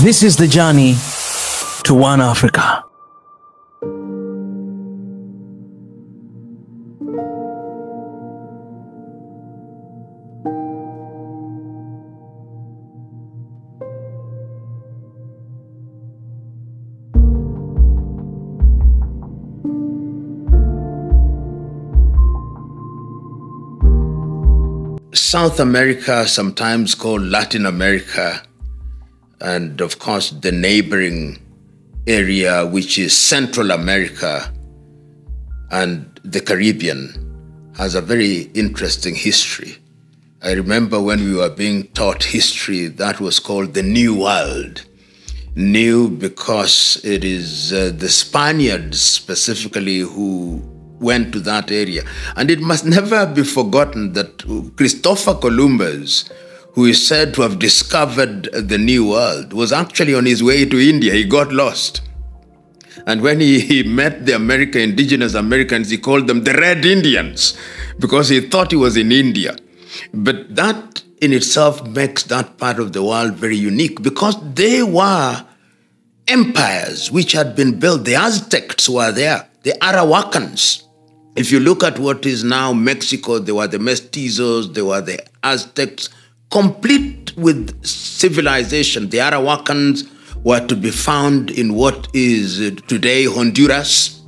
This is the journey to One Africa. South America, sometimes called Latin America, and of course the neighboring area, which is Central America and the Caribbean, has a very interesting history. I remember when we were being taught history, that was called the New World. New because it is the Spaniards specifically who went to that area. And it must never be forgotten that Christopher Columbus, who is said to have discovered the New World, was actually on his way to India. He got lost. And when he met the indigenous Americans, he called them the Red Indians because he thought he was in India. But that in itself makes that part of the world very unique because they were empires which had been built. The Aztecs were there, the Arahuacans. If you look at what is now Mexico, there were the Mestizos, there were the Aztecs, complete with civilization. The Arahuacans were to be found in what is today Honduras,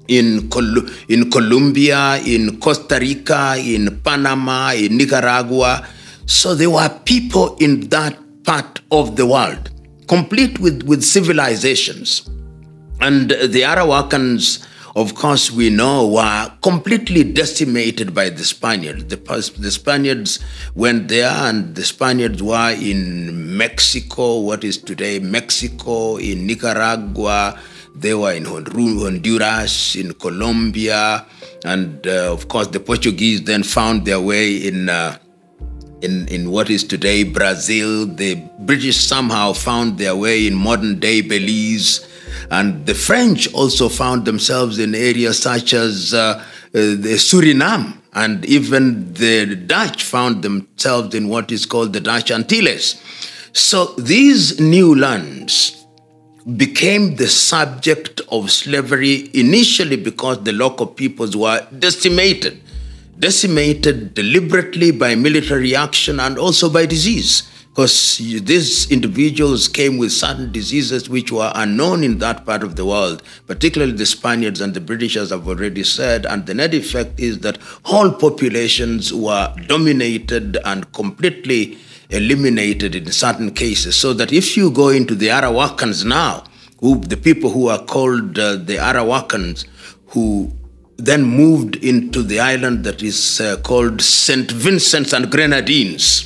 in Colombia, in Costa Rica, in Panama, in Nicaragua. So there were people in that part of the world, complete with civilizations. And the Arahuacans, of course, we know, were completely decimated by the Spaniards. The Spaniards went there, and the Spaniards were in Mexico, what is today Mexico, in Nicaragua. They were in Honduras, in Colombia, and of course, the Portuguese then found their way in what is today Brazil. The British somehow found their way in modern-day Belize. And the French also found themselves in areas such as the Suriname, and even the Dutch found themselves in what is called the Dutch Antilles. So these new lands became the subject of slavery initially because the local peoples were decimated deliberately by military action and also by disease. Because these individuals came with certain diseases which were unknown in that part of the world, particularly the Spaniards and the British, as I've already said. And the net effect is that whole populations were dominated and completely eliminated in certain cases. So that if you go into the Arahuacans now, the people who are called the Arahuacans, who then moved into the island that is called St. Vincent and Grenadines,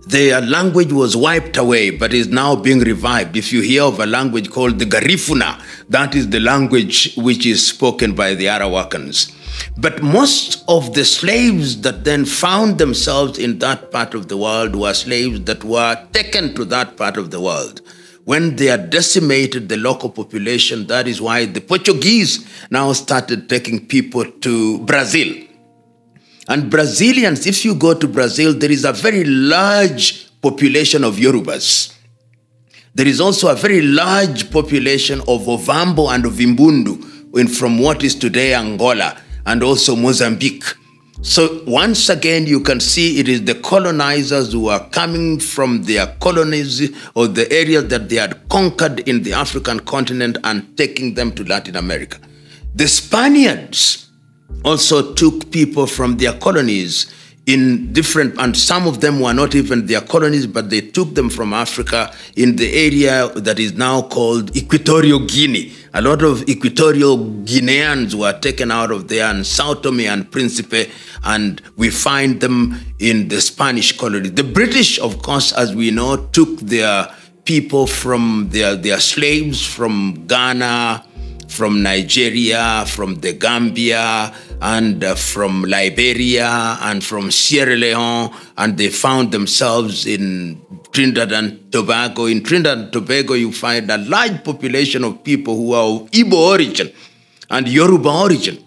their language was wiped away, but is now being revived. If you hear of a language called the Garifuna, that is the language which is spoken by the Arahuacans. But most of the slaves that then found themselves in that part of the world were slaves that were taken to that part of the world. When they had decimated the local population, that is why the Portuguese now started taking people to Brazil. And Brazilians, if you go to Brazil, there is a very large population of Yorubas. There is also a very large population of Ovambo and of Imbundu from what is today Angola and also Mozambique. So once again, you can see it is the colonizers who are coming from their colonies or the areas that they had conquered in the African continent and taking them to Latin America. The Spaniards also took people from their colonies in different, and some of them were not even their colonies, but they took them from Africa in the area that is now called Equatorial Guinea. A lot of Equatorial Guineans were taken out of there, and Sao Tome and Principe, and we find them in the Spanish colony. The British, of course, as we know, took their people from their slaves from Ghana, from Nigeria, from the Gambia, and from Liberia, and from Sierra Leone, and they found themselves in Trinidad and Tobago. In Trinidad and Tobago, you find a large population of people who are of Igbo origin and Yoruba origin.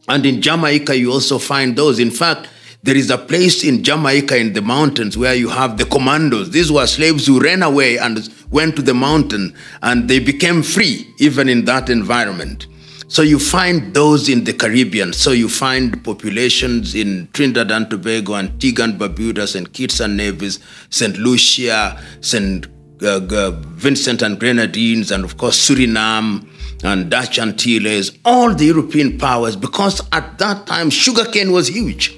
And in Jamaica, you also find those. In fact, There is a place in Jamaica in the mountains where you have the commandos. These were slaves who ran away and went to the mountain, and they became free even in that environment. So you find those in the Caribbean. So you find populations in Trinidad and Tobago, Antigua and Barbuda, St. Kitts and Nevis, St. Lucia, St. Vincent and Grenadines, and of course Suriname and Dutch Antilles, all the European powers, because at that time sugarcane was huge.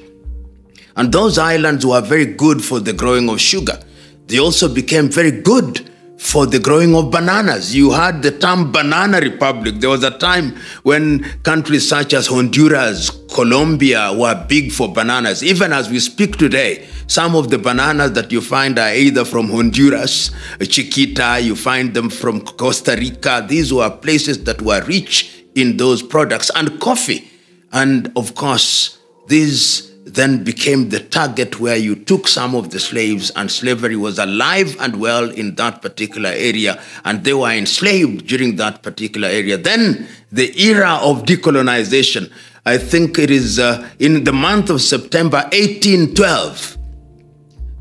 And those islands were very good for the growing of sugar. They also became very good for the growing of bananas. You had the term banana republic. There was a time when countries such as Honduras, Colombia were big for bananas. Even as we speak today, some of the bananas that you find are either from Honduras, Chiquita, you find them from Costa Rica. These were places that were rich in those products, and coffee. And of course, these then became the target where you took some of the slaves, and slavery was alive and well in that particular area, and they were enslaved during that particular area. Then the era of decolonization, I think it is in the month of September 1812.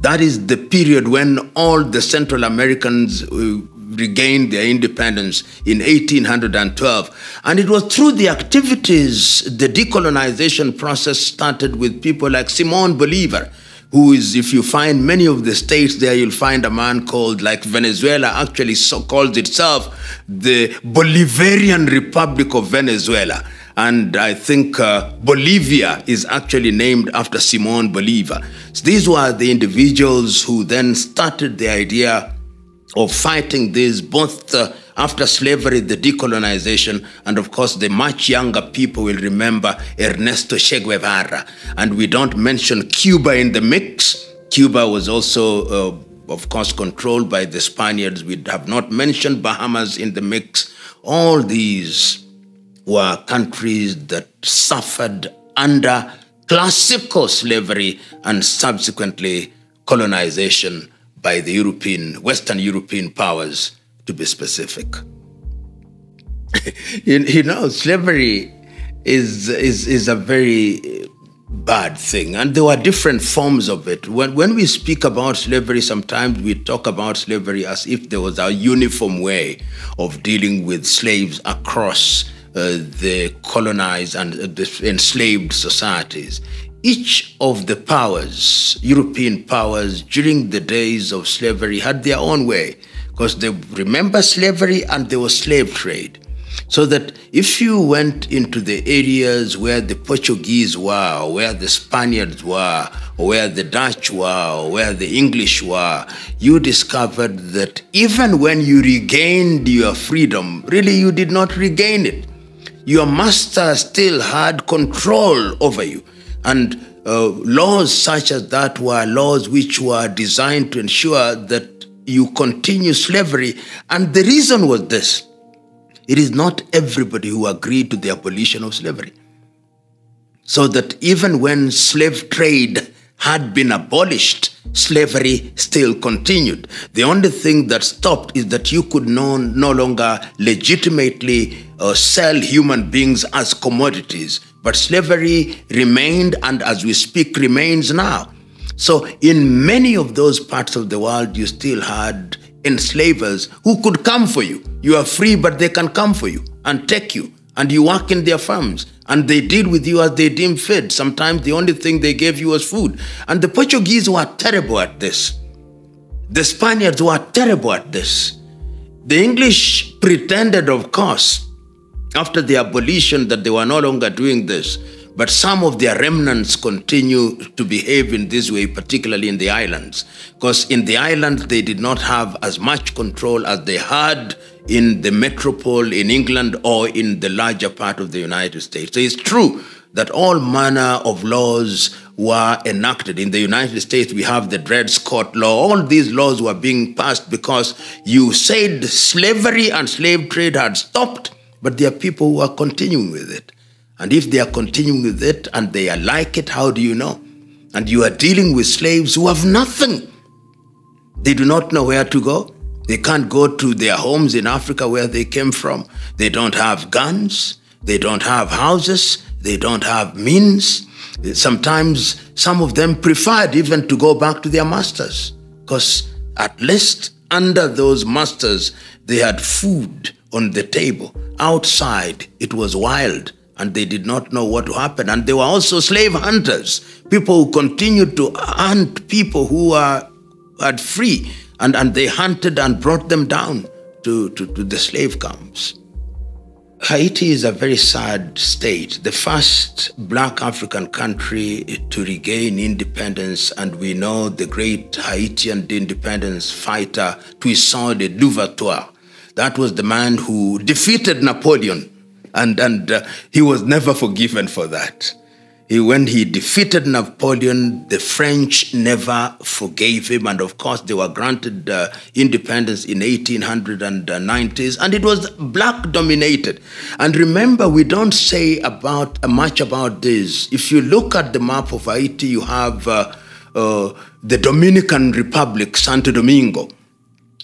That is the period when all the Central Americans regained their independence in 1812. And it was through the activities, the decolonization process started with people like Simón Bolívar, who is, if you find many of the states there, you'll find a man called, like Venezuela actually so calls itself the Bolivarian Republic of Venezuela. And I think Bolivia is actually named after Simón Bolívar. So these were the individuals who then started the idea of fighting this, both after slavery, the decolonization, and of course the much younger people will remember Ernesto Che Guevara. And we don't mention Cuba in the mix. Cuba was also, of course, controlled by the Spaniards. We have not mentioned Bahamas in the mix. All these were countries that suffered under classical slavery and subsequently colonization by the Western European powers, to be specific. you know, slavery is a very bad thing, and there were different forms of it. When we speak about slavery, sometimes we talk about slavery as if there was a uniform way of dealing with slaves across the colonized and the enslaved societies. Each of the powers, European powers, during the days of slavery had their own way, because they remember slavery and there was slave trade. So that if you went into the areas where the Portuguese were, or where the Spaniards were, or where the Dutch were, or where the English were, you discovered that even when you regained your freedom, really you did not regain it. Your master still had control over you. And laws such as that were laws which were designed to ensure that you continue slavery. And the reason was this: it is not everybody who agreed to the abolition of slavery. So that even when slave trade had been abolished, slavery still continued. The only thing that stopped is that you could no longer legitimately sell human beings as commodities. But slavery remained, and as we speak, remains now. So in many of those parts of the world, you still had enslavers who could come for you. You are free, but they can come for you and take you. And you work in their farms, and they deal with you as they deem fit. Sometimes the only thing they gave you was food. And the Portuguese were terrible at this. The Spaniards were terrible at this. The English pretended, of course, after the abolition, that they were no longer doing this. But some of their remnants continue to behave in this way, particularly in the islands. Because in the islands, they did not have as much control as they had in the metropole in England or in the larger part of the United States. So it's true that all manner of laws were enacted. In the United States, we have the Dred Scott Law. All these laws were being passed because you said slavery and slave trade had stopped, but there are people who are continuing with it. And if they are continuing with it and they are like it, how do you know? And you are dealing with slaves who have nothing. They do not know where to go. They can't go to their homes in Africa where they came from. They don't have guns. They don't have houses. they don't have means. Sometimes some of them preferred even to go back to their masters, because at least under those masters, they had food on the table. Outside, it was wild, and they did not know what would happen. And they were also slave hunters, people who continued to hunt people who were free, and they hunted and brought them down to the slave camps. Haiti is a very sad state, the first black African country to regain independence, and we know the great Haitian independence fighter, Toussaint de Louverture. That was the man who defeated Napoleon, and he was never forgiven for that. When he defeated Napoleon, the French never forgave him, and of course they were granted independence in 1890s, and it was black dominated. And remember, we don't say much about this. If you look at the map of Haiti, you have the Dominican Republic, Santo Domingo,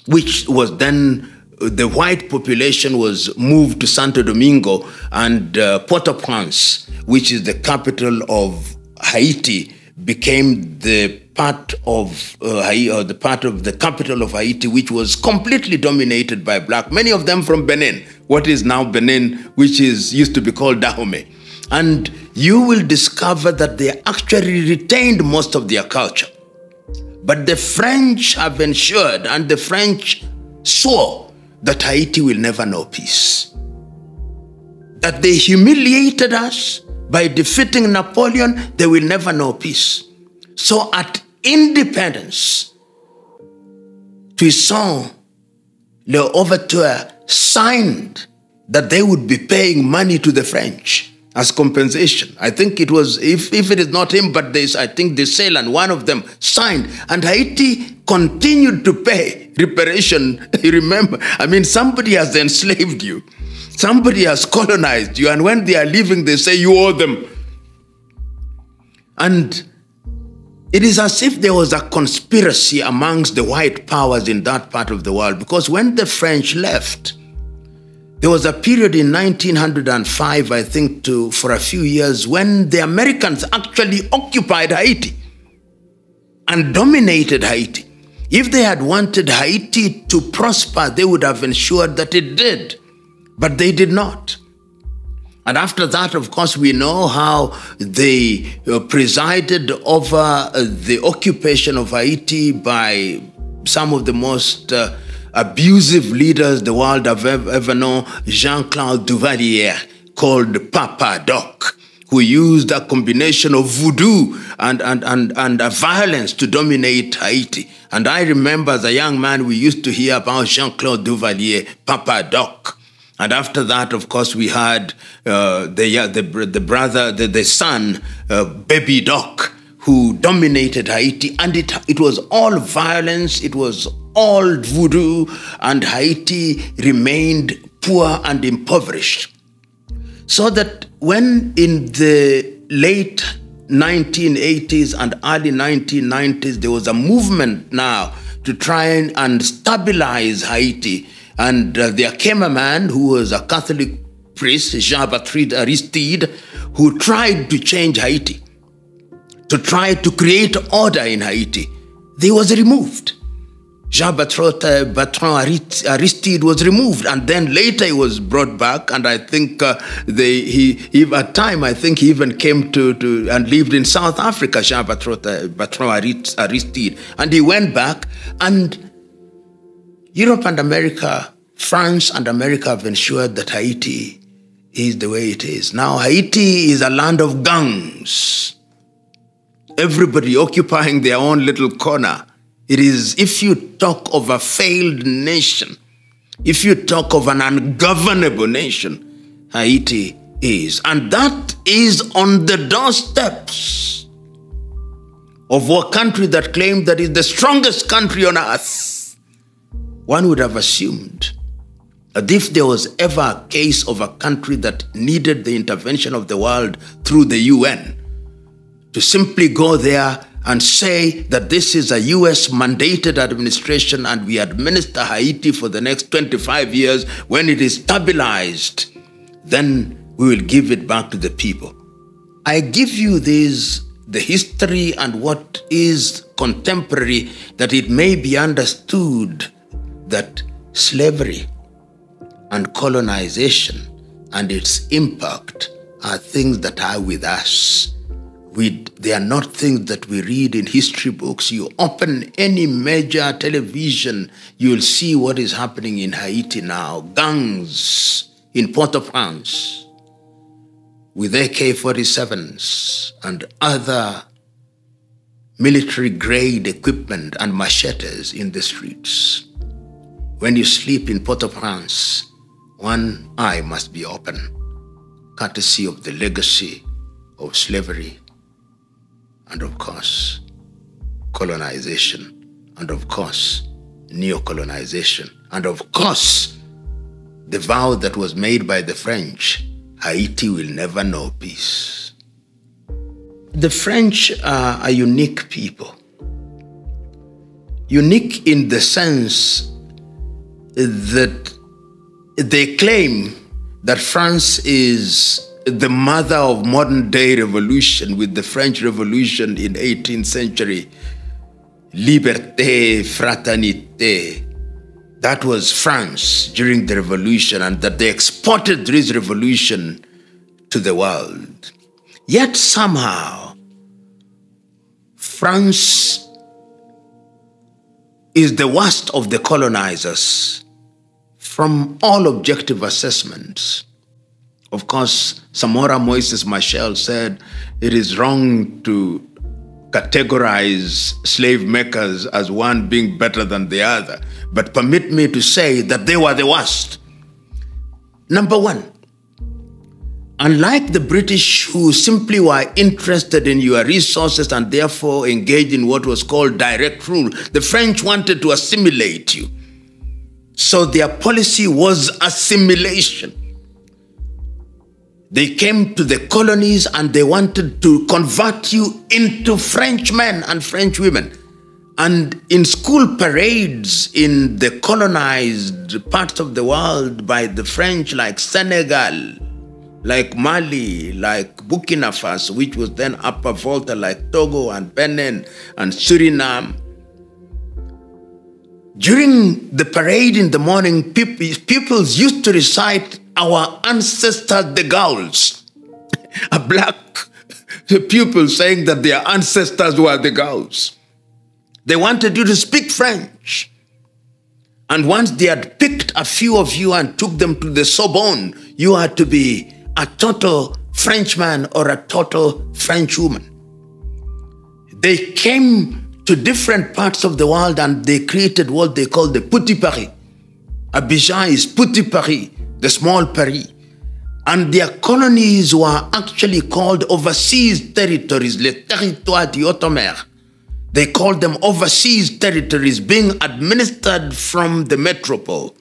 which was then the white population was moved to Santo Domingo, and Port-au-Prince, which is the capital of Haiti, became the part of the capital of Haiti, which was completely dominated by black. Many of them from Benin, what is now Benin, which used to be called Dahomey. And you will discover that they actually retained most of their culture. But the French have ensured, and the French swore that Haiti will never know peace. That they humiliated us by defeating Napoleon, they will never know peace. So at independence, Toussaint Louverture signed that they would be paying money to the French as compensation. I think it was, if it is not him, but I think the Ceylan, one of them signed, and Haiti continued to pay reparation. You remember, I mean, somebody has enslaved you. Somebody has colonized you, and when they are leaving, they say you owe them. And it is as if there was a conspiracy amongst the white powers in that part of the world, because when the French left, there was a period in 1905, I think, for a few years, when the Americans actually occupied Haiti and dominated Haiti. If they had wanted Haiti to prosper, they would have ensured that it did. But they did not. And after that, of course, we know how they presided over the occupation of Haiti by some of the most abusive leaders the world have ever known. Jean-Claude Duvalier, called Papa Doc, who used a combination of voodoo and violence to dominate Haiti. And I remember as a young man, we used to hear about Jean-Claude Duvalier, Papa Doc. And after that, of course, we had the son, Baby Doc, who dominated Haiti. And it was all violence, it was all voodoo, and Haiti remained poor and impoverished. So that when in the late 1980s and early 1990s, there was a movement now to try and stabilize Haiti. And there came a man who was a Catholic priest, Jean-Baptiste Aristide, who tried to change Haiti, to try to create order in Haiti. He was removed. Jean-Baptiste Aristide was removed, and then later he was brought back, and I think at time, I think he even came to and lived in South Africa, Jean-Baptiste Aristide, and he went back, and Europe and America, France and America have ensured that Haiti is the way it is. Now Haiti is a land of gangs, everybody occupying their own little corner. It is, if you talk of a failed nation, if you talk of an ungovernable nation, Haiti is. And that is on the doorsteps of a country that claimed that it's the strongest country on earth. One would have assumed that if there was ever a case of a country that needed the intervention of the world through the UN, to simply go there and say that this is a US mandated administration and we administer Haiti for the next 25 years, when it is stabilized, then we will give it back to the people. I give you this, the history and what is contemporary, that it may be understood that slavery and colonization and its impact are things that are with us. They are not things that we read in history books. You open any major television, you'll see what is happening in Haiti now. Gangs in Port-au-Prince with AK-47s and other military-grade equipment and machetes in the streets. When you sleep in Port-au-Prince, one eye must be open, courtesy of the legacy of slavery and, of course, colonization, and, of course, neo-colonization, and, of course, the vow that was made by the French: Haiti will never know peace. The French are a unique people. Unique in the sense that they claim that France is the mother of modern-day revolution, with the French Revolution in 18th century. Liberté, fraternité. That was France during the revolution, and that they exported this revolution to the world. Yet somehow, France is the worst of the colonizers from all objective assessments. Of course, Samora Moises Machel said it is wrong to categorize slave makers as one being better than the other. But permit me to say that they were the worst. Number one, unlike the British, who simply were interested in your resources and therefore engaged in what was called direct rule, the French wanted to assimilate you. So their policy was assimilation. They came to the colonies and they wanted to convert you into Frenchmen and French women. And in school parades in the colonized parts of the world by the French, like Senegal, like Mali, like Burkina Faso, which was then Upper Volta, like Togo and Benin and Suriname, during the parade in the morning, pupils used to recite our ancestors, the Gauls. A black pupil saying that their ancestors were the Gauls. They wanted you to speak French. And once they had picked a few of you and took them to the Sorbonne, you had to be a total Frenchman or a total Frenchwoman. They came to different parts of the world and they created what they call the Petit Paris. Abidjan is Petit Paris, the small Paris. And their colonies were actually called overseas territories, les territoires du Haute-Mer. They called them overseas territories, being administered from the metropole.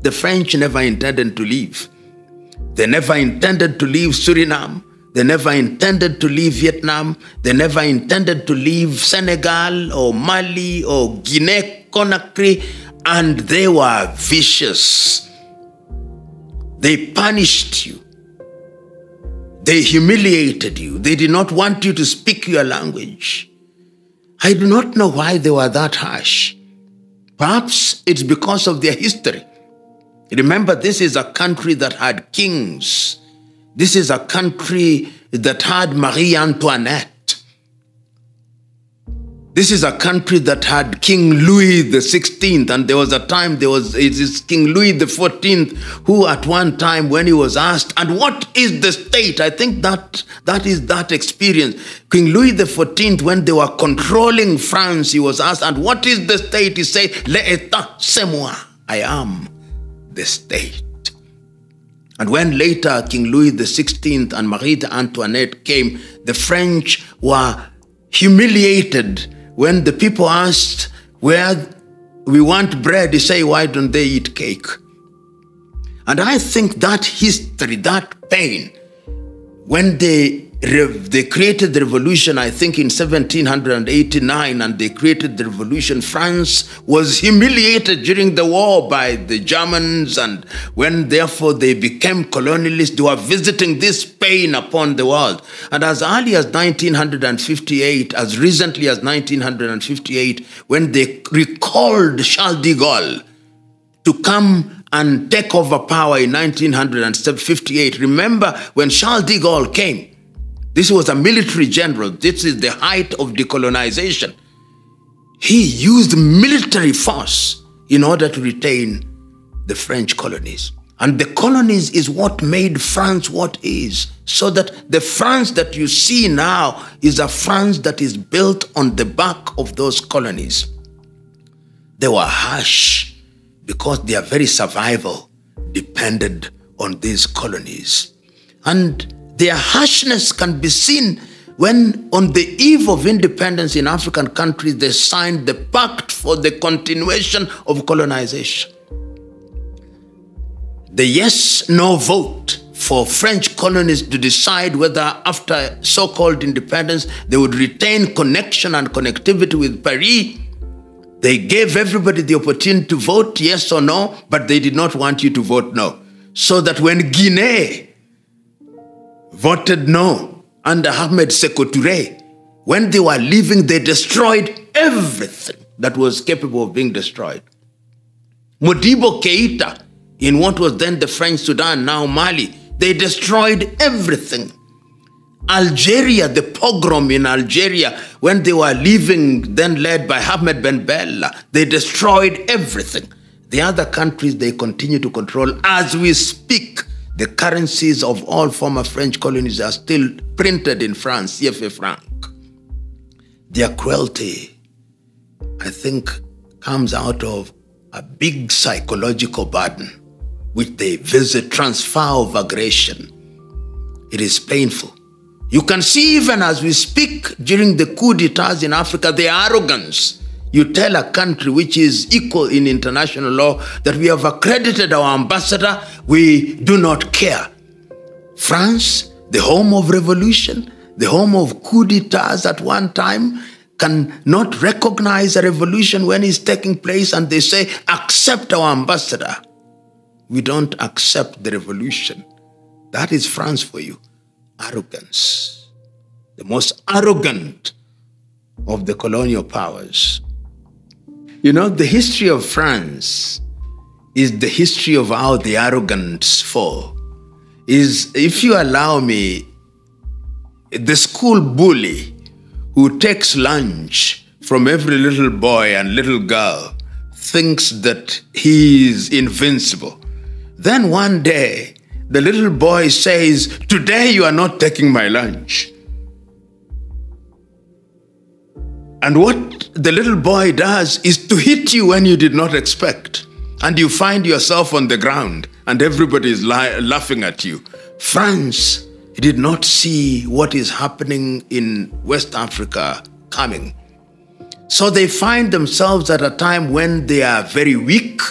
The French never intended to leave. They never intended to leave Suriname. They never intended to leave Vietnam. They never intended to leave Senegal or Mali or Guinea-Conakry. And they were vicious. They punished you. They humiliated you. They did not want you to speak your language. I do not know why they were that harsh. Perhaps it's because of their history. Remember, this is a country that had kings. This is a country that had Marie Antoinette. This is a country that had King Louis XVI, and there was a time, it is King Louis XIV, who at one time when he was asked, and what is the state? I think that is that experience. King Louis XIV, when they were controlling France, he was asked, and what is the state? He said, l'état, c'est moi. I am the state. And when later King Louis XVI and Marie Antoinette came, the French were humiliated. When the people asked, where we want bread, they say, why don't they eat cake? And I think that history, that pain, when they they created the revolution, I think, in 1789, and they created the revolution. France was humiliated during the war by the Germans, and when therefore they became colonialists, they were visiting this pain upon the world. And as early as 1958, as recently as 1958, when they recalled Charles de Gaulle to come and take over power in 1958, remember when Charles de Gaulle came, this was a military general. This is the height of decolonization. He used military force in order to retain the French colonies. And the colonies is what made France what is. So that the France that you see now is a France that is built on the back of those colonies. They were harsh because their very survival depended on these colonies. And their harshness can be seen when, on the eve of independence in African countries, they signed the Pact for the Continuation of Colonization. The yes-no vote for French colonies to decide whether after so-called independence they would retain connection and connectivity with Paris. They gave everybody the opportunity to vote yes or no, but they did not want you to vote no. So that when Guinea voted no under Ahmed Sékou Touré, when they were leaving, they destroyed everything that was capable of being destroyed. Modibo Keïta, in what was then the French Sudan, now Mali, they destroyed everything. Algeria, the pogrom in Algeria, when they were leaving, then led by Ahmed Ben Bella, they destroyed everything. The other countries, they continue to control. As we speak, the currencies of all former French colonies are still printed in France, CFA franc. Their cruelty, I think, comes out of a big psychological burden, which they visit, transfer of aggression. It is painful. You can see even as we speak during the coup d'etats in Africa, the arrogance. You tell a country which is equal in international law that we have accredited our ambassador, we do not care. France, the home of revolution, the home of coup d'etats at one time, can not recognize a revolution when it's taking place, and they say, accept our ambassador. We don't accept the revolution. That is France for you. Arrogance. The most arrogant of the colonial powers. You know, the history of France is the history of how the arrogance fall. If you allow me, the school bully who takes lunch from every little boy and little girl thinks that he is invincible. Then one day, the little boy says, today you are not taking my lunch. And what the little boy does is to hit you when you did not expect. And you find yourself on the ground and everybody is laughing at you. France did not see what is happening in West Africa coming. So they find themselves at a time when they are very weak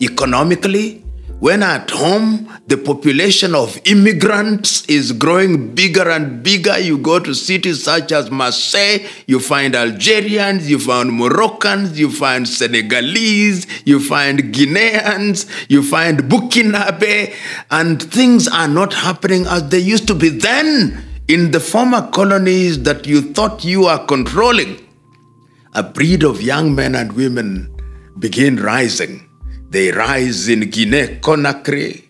economically, when at home the population of immigrants is growing bigger and bigger. You go to cities such as Marseille, you find Algerians, you find Moroccans, you find Senegalese, you find Guineans, you find Burkinabe, and things are not happening as they used to be then in the former colonies that you thought you are controlling. A breed of young men and women begin rising. They rise in Guinea-Conakry,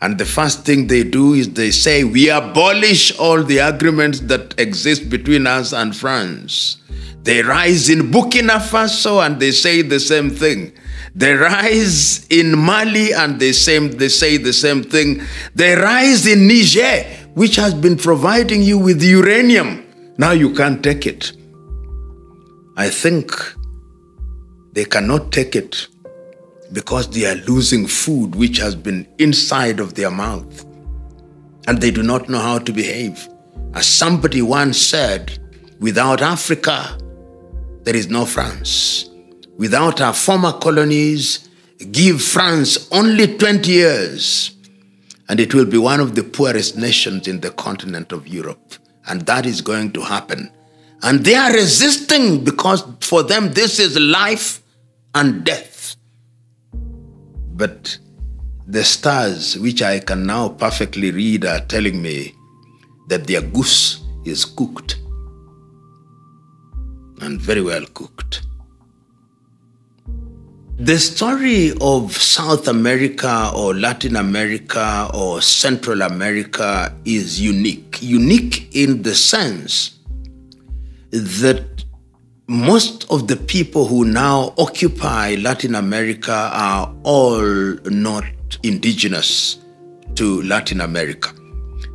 and the first thing they do is they say, we abolish all the agreements that exist between us and France. They rise in Burkina Faso and they say the same thing. They rise in Mali and they say the same thing. They rise in Niger, which has been providing you with uranium. Now you can't take it. I think they cannot take it because they are losing food which has been inside of their mouth. And they do not know how to behave. As somebody once said, without Africa, there is no France. Without our former colonies, give France only 20 years, and it will be one of the poorest nations in the continent of Europe. And that is going to happen. And they are resisting because for them this is life and death. But the stars, which I can now perfectly read, are telling me that their goose is cooked, and very well cooked. The story of South America or Latin America or Central America is unique. Unique in the sense that most of the people who now occupy Latin America are all not indigenous to Latin America.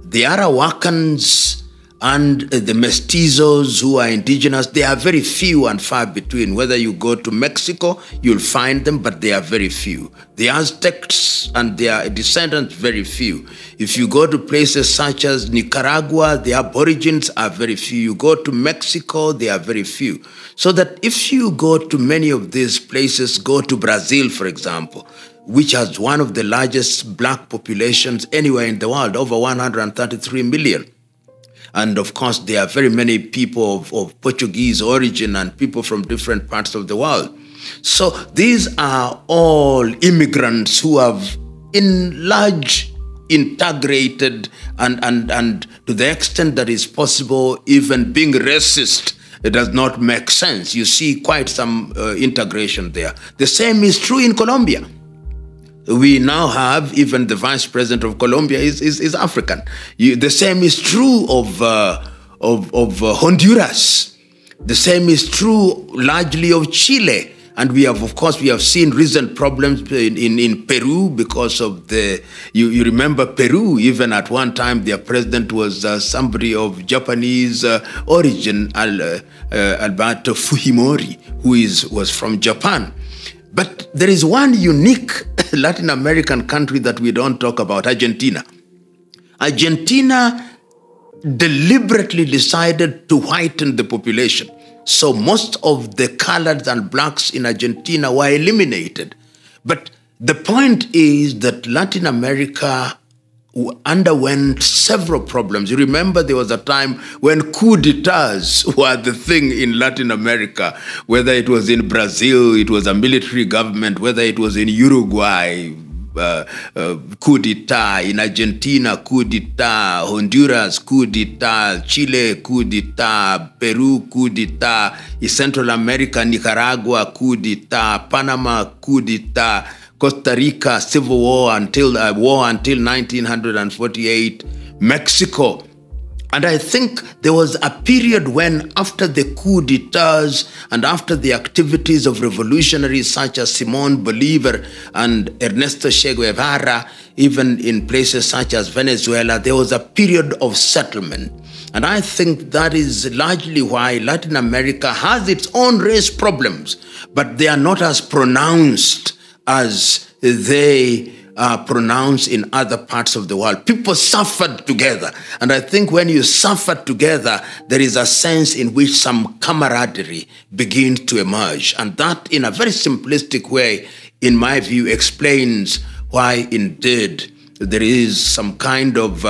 The Arawakans and the mestizos who are indigenous, they are very few and far between. Whether you go to Mexico, you'll find them, but they are very few. The Aztecs and their descendants, very few. If you go to places such as Nicaragua, the Aborigines are very few. You go to Mexico, they are very few. So that if you go to many of these places, go to Brazil, for example, which has one of the largest black populations anywhere in the world, over 133 million. And of course, there are very many people of Portuguese origin and people from different parts of the world. So these are all immigrants who have in large integrated and to the extent that is possible, even being racist, it does not make sense. You see quite some integration there. The same is true in Colombia. We now have even the vice president of Colombia is African. The same is true of Honduras. The same is true largely of Chile. And we have, of course, we have seen recent problems in Peru because of the, you remember Peru, even at one time their president was somebody of Japanese origin, Alberto Fujimori, who was from Japan. But there is one unique Latin American country that we don't talk about, Argentina. Argentina deliberately decided to whiten the population. So most of the coloreds and blacks in Argentina were eliminated. But the point is that Latin America underwent several problems. You remember there was a time when coup d'etats were the thing in Latin America, whether it was in Brazil, it was a military government, whether it was in Uruguay, coup d'etat, in Argentina, coup d'etat, Honduras, coup d'etat, Chile, coup d'etat, Peru, coup d'etat, in Central America, Nicaragua, coup d'etat, Panama, coup d'etat, Costa Rica, civil war until 1948, Mexico. And I think there was a period when after the coup d'etats and after the activities of revolutionaries such as Simón Bolívar and Ernesto Che Guevara, even in places such as Venezuela, there was a period of settlement. And I think that is largely why Latin America has its own race problems, but they are not as pronounced as they are pronounced in other parts of the world. People suffered together. And I think when you suffer together, there is a sense in which some camaraderie begins to emerge. And that, in a very simplistic way, in my view, explains why indeed there is some kind of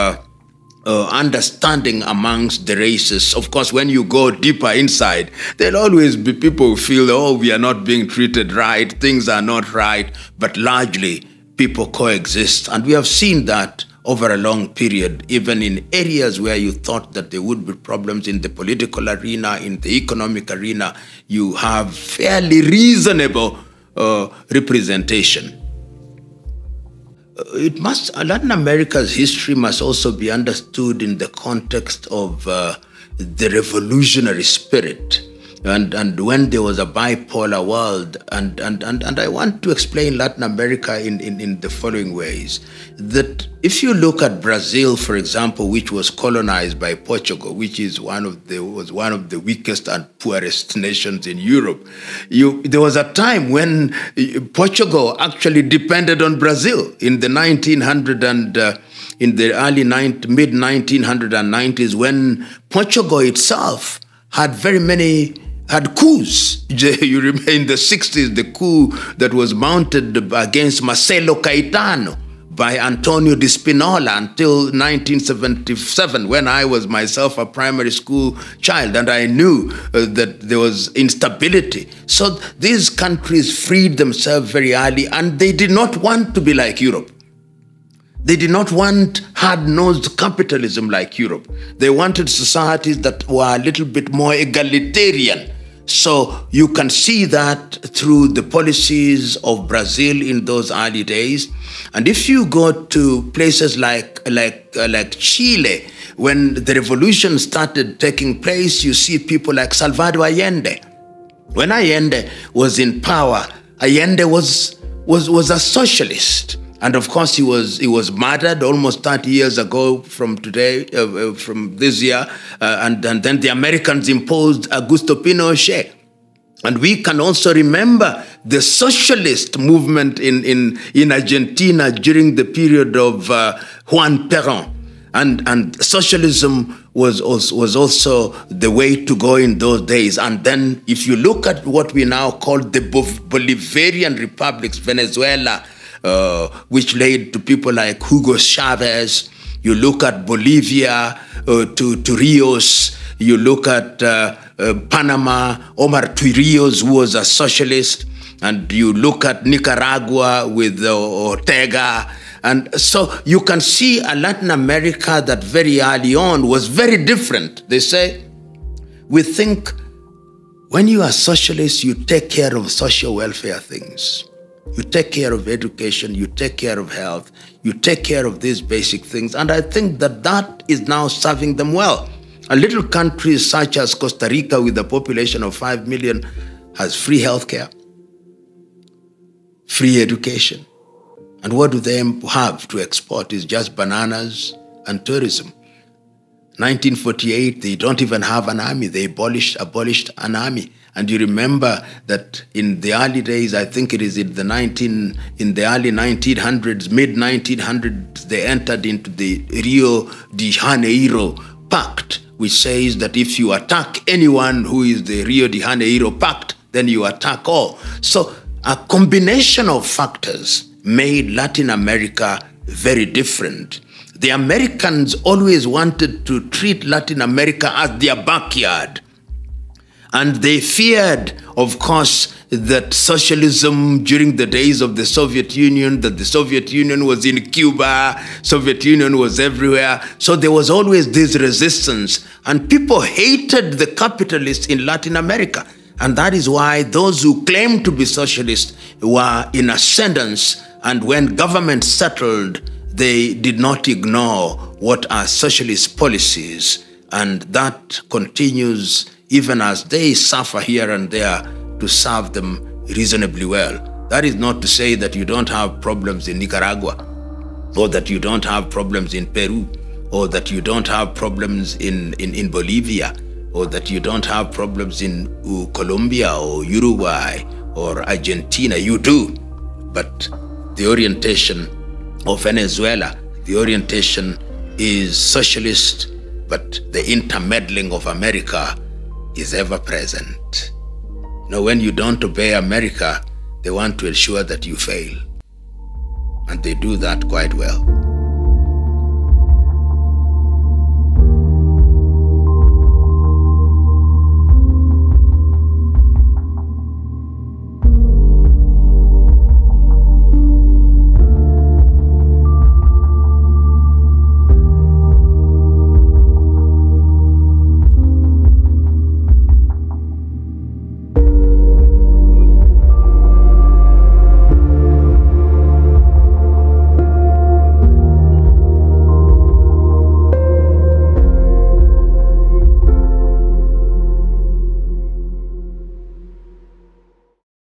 understanding amongst the races. Of course, when you go deeper inside, there'll always be people who feel, oh, we are not being treated right, things are not right, but largely people coexist. And we have seen that over a long period, even in areas where you thought that there would be problems in the political arena, in the economic arena, you have fairly reasonable representation. Latin America's history must also be understood in the context of the revolutionary spirit. And when there was a bipolar world, and I want to explain Latin America in the following ways. That if you look at Brazil, for example, which was colonized by Portugal, which is was one of the weakest and poorest nations in Europe, there was a time when Portugal actually depended on Brazil in the 1900s and in the early mid-1990s, when Portugal itself had had coups. You remember in the 60s, the coup that was mounted against Marcelo Caetano by Antonio di Spinola until 1977, when I was myself a primary school child and I knew that there was instability. So these countries freed themselves very early, and they did not want to be like Europe. They did not want hard-nosed capitalism like Europe. They wanted societies that were a little bit more egalitarian. So you can see that through the policies of Brazil in those early days. And if you go to places like Chile, when the revolution started taking place, you see people like Salvador Allende. When Allende was in power, Allende was a socialist. And of course, he was murdered almost 30 years ago from today, from this year. And then the Americans imposed Augusto Pinochet. And we can also remember the socialist movement in Argentina during the period of Juan Perón. And socialism was also the way to go in those days. And then if you look at what we now call the Bolivarian republics, Venezuela, which led to people like Hugo Chavez. You look at Bolivia, to Rios. You look at Panama, Omar Rios, who was a socialist. And you look at Nicaragua with Ortega. And so you can see a Latin America that very early on was very different. They say, we think when you are socialist, you take care of social welfare things. You take care of education, you take care of health, you take care of these basic things. And I think that is now serving them well. A little country such as Costa Rica with a population of 5 million has free healthcare, free education. And what do they have to export is just bananas and tourism. 1948, they don't even have an army. They abolished an army. And you remember that in the early days, I think it is in the early 1900s, mid-1900s, they entered into the Rio de Janeiro Pact, which says that if you attack anyone who is the Rio de Janeiro Pact, then you attack all. So a combination of factors made Latin America very different. The Americans always wanted to treat Latin America as their backyard. And they feared, of course, that socialism during the days of the Soviet Union, that the Soviet Union was in Cuba, Soviet Union was everywhere. So there was always this resistance. And people hated the capitalists in Latin America. And that is why those who claimed to be socialists were in ascendance. And when government settled, they did not ignore what are socialist policies. And that continues even as they suffer here and there to serve them reasonably well. That is not to say that you don't have problems in Nicaragua, or that you don't have problems in Peru, or that you don't have problems in Bolivia, or that you don't have problems in Colombia or Uruguay or Argentina. You do. But the orientation of Venezuela, the orientation is socialist, but the intermeddling of America is ever present. You know, when you don't obey America, they want to ensure that you fail. And they do that quite well.